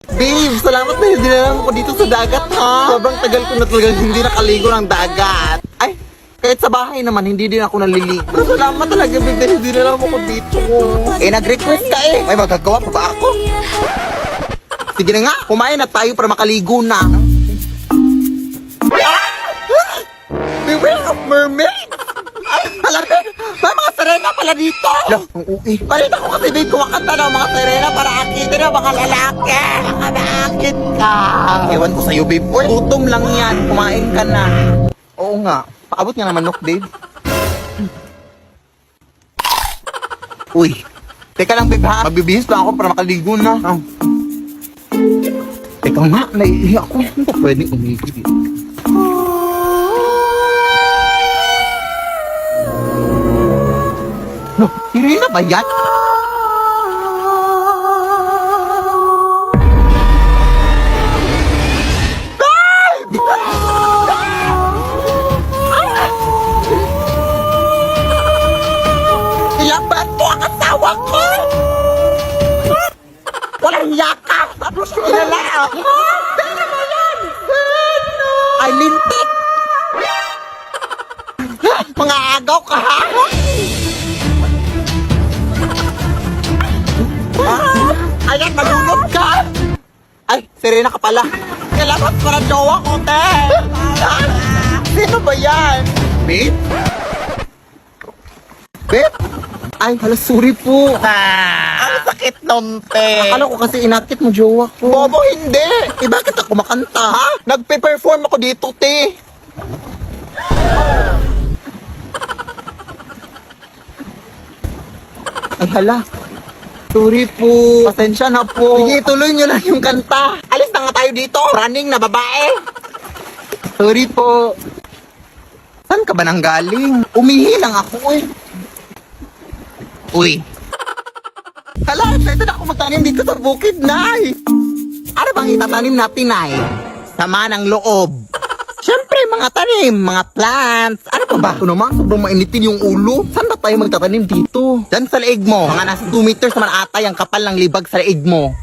Babe, salamat na hindi na lang ako dito sa dagat, ha? Sobrang tagal ko na talagang hindi nakaligo ng dagat. Ay, kahit sa bahay naman, hindi din ako naliligo. Pero salamat talaga, babe, dahil hindi na lang ako dito. Eh, nag-request ka eh. May magagawa pa ba ako? Sige na nga, kumain na tayo para makaligo na. Beware of mermaid! Ay, talaga, may mga sirena pala dito! Lo, ang uwi. Palit ako kasi babe, kumakanta ng mga sirena para akitin ng mga lalaki! Baka naakit ka! Ewan ko sa'yo, babe. Uy, gutom lang yan. Kumain ka na. Oo nga. Paabot nga naman, manok, babe. Uy, teka lang, babe, ha? Magbibihis pa ako para makaligo na. Oh. Teka nga, naiiyak ako. Hindi ko pwedeng umigil. No, Irina ba yan? Ilaban mo ang asawa ko! Walang yakap! Ano siya kilala? Pera mo yan! Ay, lintik! Mga agaw ka, ha? Ayan, malunod ka! Ay, Serena ka pala. Kailangan ko na jowa ko, te! Sino ba yan? Babe? Babe? Ay, hala, sorry po. Ang sakit nun, te. Akala ko kasi inakit mo jowa ko. Bobo, hindi. Eh, bakit ako makanta, ha? Nagpe-perform ako dito, te. Ay, hala. Sorry po. Pasensya na po. Sige, tuloy nyo lang yung kanta. Alis na nga tayo dito. Running na babae. Sorry po. Saan ka ba nang galing? Umihi lang ako eh. Uy. Hala, excited ako magtanim dito sa bukid, Nay. Ano bang itatanim natin, Nay? Sama ng loob. Siyempre, mga tanim, mga plants. Ano pa ba? Ito naman, sobrang mainitin yung ulo. Saan ba tayo magtatanim dito? Diyan sa leeg mo. Mga nasa 2 meters naman ata yung kapal ng libag sa leeg mo.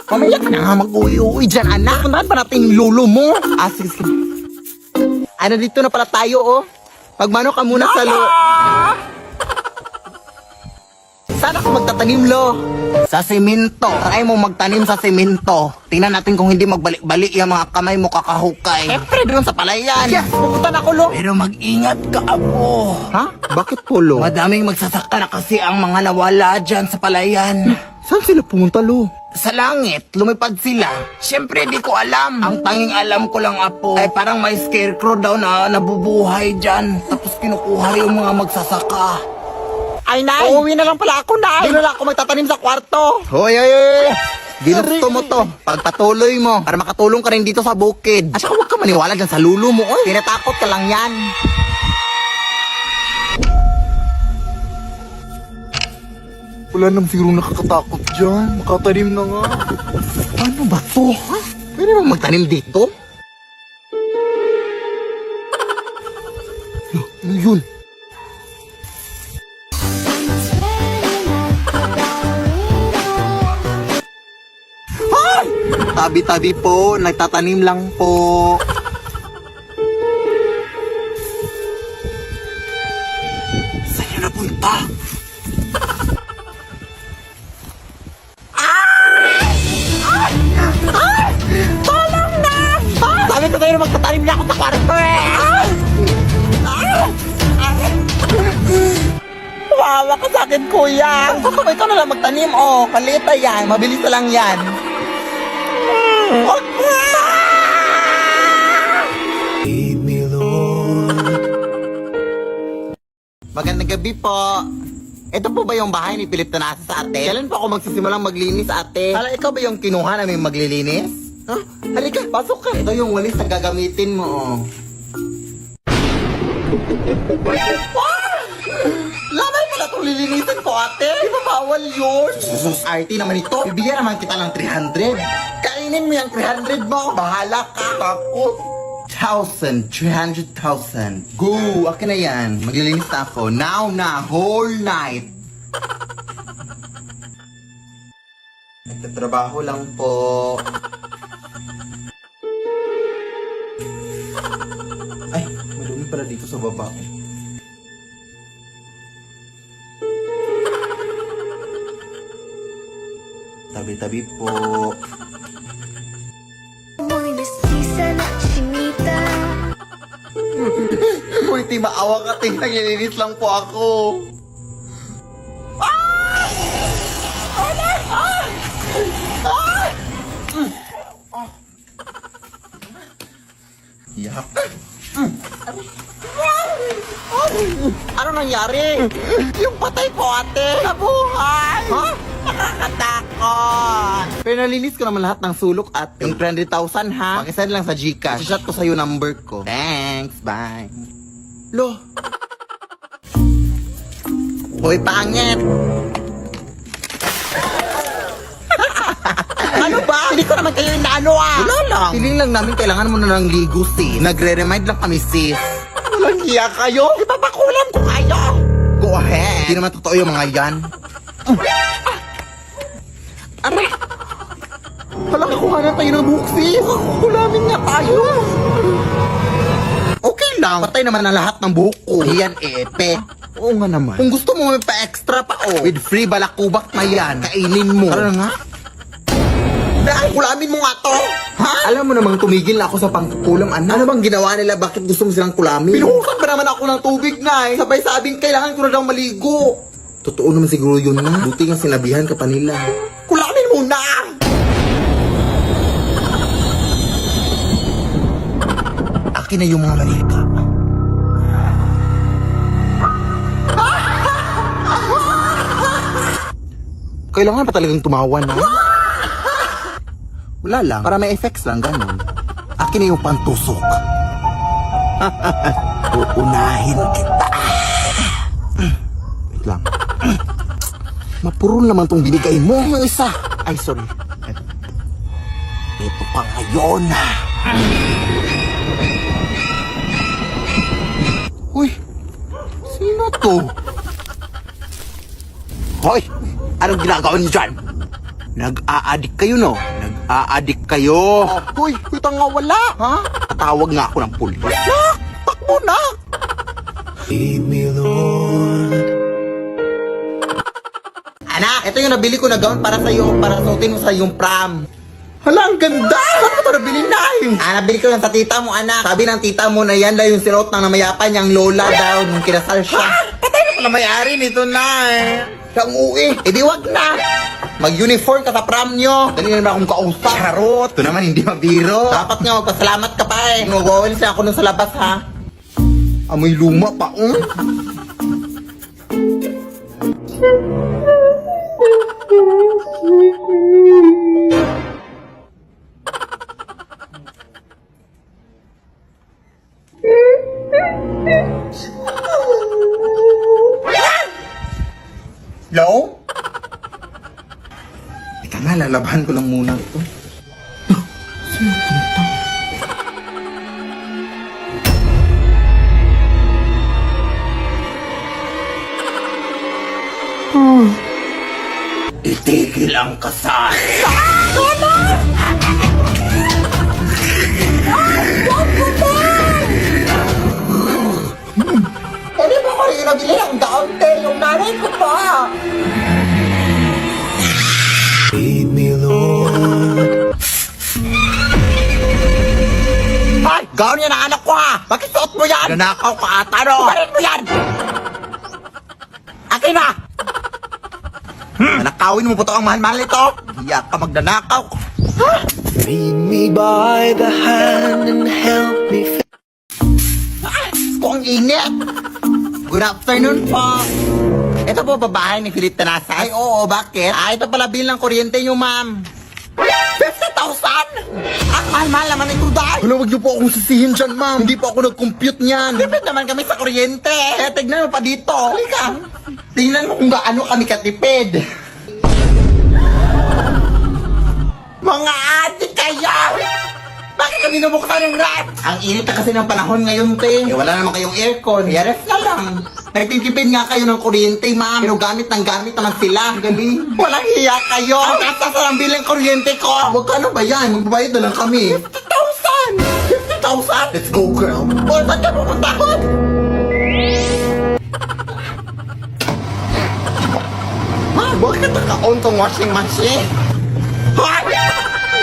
Mamaya ka na nga mag-uwi-uwi dyan, anak. Puntahan pa natin yung lolo mo. Ah, sige, sige. Ano, dito na pala tayo, oh. Magmano ka muna sa Saan ako magtatanim, lo? Sa semento. Try mo magtanim sa semento. Tingnan natin kung hindi magbalik-balik yung mga kamay mo kakahukay. Siyempre, doon sa palayan. Yes, pupunta na ako, lo. Pero mag-ingat ka, Apo. Ha? Bakit po, lo? Madaming magsasaka na kasi ang mga nawala dyan sa palayan. Saan sila pumunta, lo? Sa langit, lumipad sila. Siyempre, di ko alam. Ang tanging alam ko lang, Apo, ay parang may scarecrow daw na nabubuhay dyan. Tapos kinukuha yung mga magsasaka. Ay, Nay! Uuwi na lang pala ako, Nay! Di na lang ako magtatanim sa kwarto! Hoy! Ginusto mo to. Pagpatuloy mo para makatulong ka rin dito sa bukid. At saka huwag ka maniwala dyan sa lulo mo, oy. Tinatakot ka lang yan. Wala nang sigurong nakakatakot dyan. Makatanim na nga. Ano ba to, ha? Pwede mo magtanim dito? Ano yun? Tabi-tabi po, nagtatanim lang po. Saan niyo napunta? Tolong na! Sabi ko tayo magtatanim niya ako sa kwarto eh! Wawa ka sa akin, kuya! Ikaw na lang magtanim, oh. Kalita yan, mabilis na lang yan. Magandang gabi po. Ito po ba yung bahay ni Philip Tanasa sa ate? Kailan po ako magsisimulang maglinis, ate? Hala, ikaw ba yung kinuha namin maglilinis? Huh? Halika, pasok ka. Ito yung walis na gagamitin mo, oh. Lamay pala itong lilinisin ko, ate. Di ba bawal yun? Sus, RT naman ito. Bibigyan naman kita ng 300. Kainin mo yung 300 mo. Bahala ka. Takot. 300,000. Go! Akin na yan. Maglilinis na ako. Now na. Whole night. Nagtatrabaho lang po. Ay, madumi pala dito sa baba. Tabi-tabi po. Muy mestiza na chinita. Uy, ti maawa ka, ti. Naglilinis lang po ako. Yak. Ano nangyari? Yung patay po, ate. Nabuhay! Ha? Nakakatakot! Pero nalinis ko naman lahat ng sulok, ate. Yung 300,000, ha? Pakisend lang sa Gcash. I-shot ko sa'yo number ko. Thanks, bye. Lo. Hoy, pangit! Ano ba? Hindi ko naman kayo inaano ah! Wala lang! Feeling lang namin kailangan mo na ng ligo, sis. Nagre-remind lang kami, sis. Walang hiya kayo? Ipapakulam ko kayo! Go ahead! Hindi naman totoo yung mga yan. Aray! Hala, kuha na tayo ng buhok, sis! Kulamin nga tayo! Okay lang. Patay naman na lahat ng buhok ko. Yan, epe. Oo nga naman. Kung gusto mo may pa-extra pa, oh. With free balakubak na yan. Kainin mo. Tara nga. Dahil kulamin mo nga to. Ha? Alam mo namang tumigil na ako sa pangkukulam, ano bang ginawa nila? Bakit gusto mo silang kulamin? Pinuhusan ba naman ako ng tubig na eh? Sabay sabing kailangan ko na daw maligo. Totoo naman siguro yun na. Buti nga sinabihan ka pa nila. Kulamin mo na! Akin na yung mga manika. Kailangan pa talagang tumawa na. Wala lang. Para may effects lang, ganun. Akin na yung pantusok. Uunahin kita. Wait lang. Mapurol naman tong binigay mo. Yung isa. Ay, sorry. Ito pa ngayon. Uy, sino to? Hoy, anong ginagawa niyo dyan? Nag-a-addict kayo, no? Nag-a-addict kayo. Hoy, kita nga wala. Ha? Tatawag nga ako ng pulis. Na, takbo na. Lead me, Lord. Anak, ito yung nabili ko na gown para sa'yo, para suotin mo sa iyong prom. Hala, ang ganda! Saan mo ito nabili na eh? Nabili ko lang sa tita mo, anak. Sabi ng tita mo na yan daw yung sinuot ng namayapan niyang lola daw nung kinasal siya. Patay na pala may-ari nito na eh. Siyang uwi. Di wag na. Mag-uniform ka sa prom nyo. Dali na naman akong kausap. Charot. Ito naman hindi mabiro. Dapat nga magpasalamat ka pa eh. Nag-wawalis na ako nun sa labas ha. Amoy luma pa. Hello? Teka nga, lalabahan ko lang muna ito. Itigil ang kasal. Hindi ba ko rin nabili ang daunte? Yung nanay ko pa. Lead me, Lord. Ay! Gawin yan ang anak ko ha! Bakit suot mo yan? Nanakaw ka ata no? Kumarin mo yan! Akin na! Nanakawin mo po ito ang mahal-mahal nito? Hiya ka magnanakaw. Lead me by the hand and help me. Kung init! Good afternoon po! Ito po babae ni Philip Tanasa. Ay oo, bakit? Ito pala bill ng kuryente nyo, ma'am. 50,000! Ang mahal-mahal naman ito dahil. Wala, wag niyo po akong sisihin dyan, ma'am. Hindi po ako nag-compute niyan. Tipid naman kami sa kuryente. Kaya tignan mo pa dito. Halika. Tingnan mo kung gaano kami katipid. Mga ate kaya! Bakit ka binubuksan yung ref? Ang init na kasi ng panahon ngayon, te. Wala naman kayong aircon. Kaya ref na lang. Nagtitipid nga kayo ng kuryente, ma'am. Pero gamit naman sila. Galing. Walang hiya kayo. Ang tatas ang bilang kuryente ko. Magkano ba yan? Magbabayad na lang kami. 50,000! 50,000? Let's go, girl. O, saan ka pupunta ko? Ma, bakit naka-on tong washing machine? Hoy!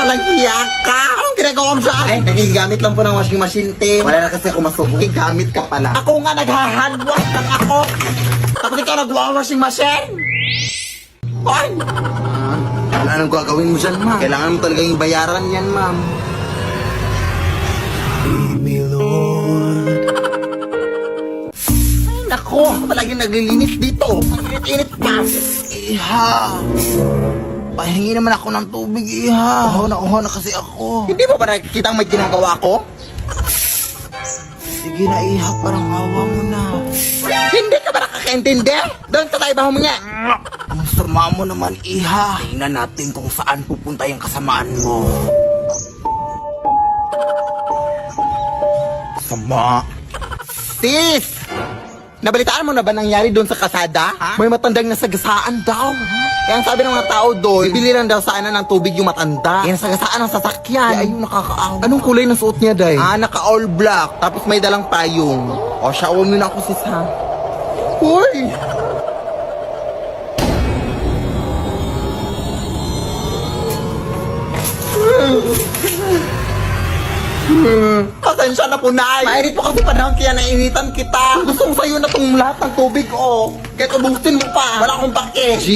Walang hiya ka! Anong ginagawa mo siya? Eh, nagigamit lang po ng washing machine, te. Wala na kasi ako masubo. Gamit ka pala. Ako nga nagha-handwash lang ako. Tapos ikaw nagwa-washing machine? Hoy! Wala nang gagawin mo dyan, ma'am. Kailangan mo talagang bayaran yan, ma'am. Lead me, Lord. Ay, nako! Palaging naglilinis dito. Ang init-init pa. Iha! Pahingi naman ako ng tubig, iha. Uhaw na kasi ako. Hindi mo ba nakikita may ginagawa ko? Sige na, iha. Parang hawa mo na. Hindi ka ba nakakaintindi? Doon sa tayo ba humingi? Ang sama mo naman, iha. Tingnan natin kung saan pupunta yung kasamaan mo. Sama. Sis! Nabalitaan mo na ba nangyari doon sa kasada? Ha? May matandang nasagasaan daw. Kaya ang sabi ng mga tao doon, bibili lang daw sana ng tubig yung matanda. Kaya nasagasaan ng sasakyan. Kaya ayun, nakakaawa. Anong kulay ng suot niya, Day? Naka all black. Tapos may dalang payong. O, shower mo na ako, sis, ha? Uy! Pasensya na po, Nay. Mainit po kasi panahon kaya nainitan kita. Gusto ko sa'yo na tong lahat ng tubig, oh. Kahit ubusin mo pa. Wala akong pake. G?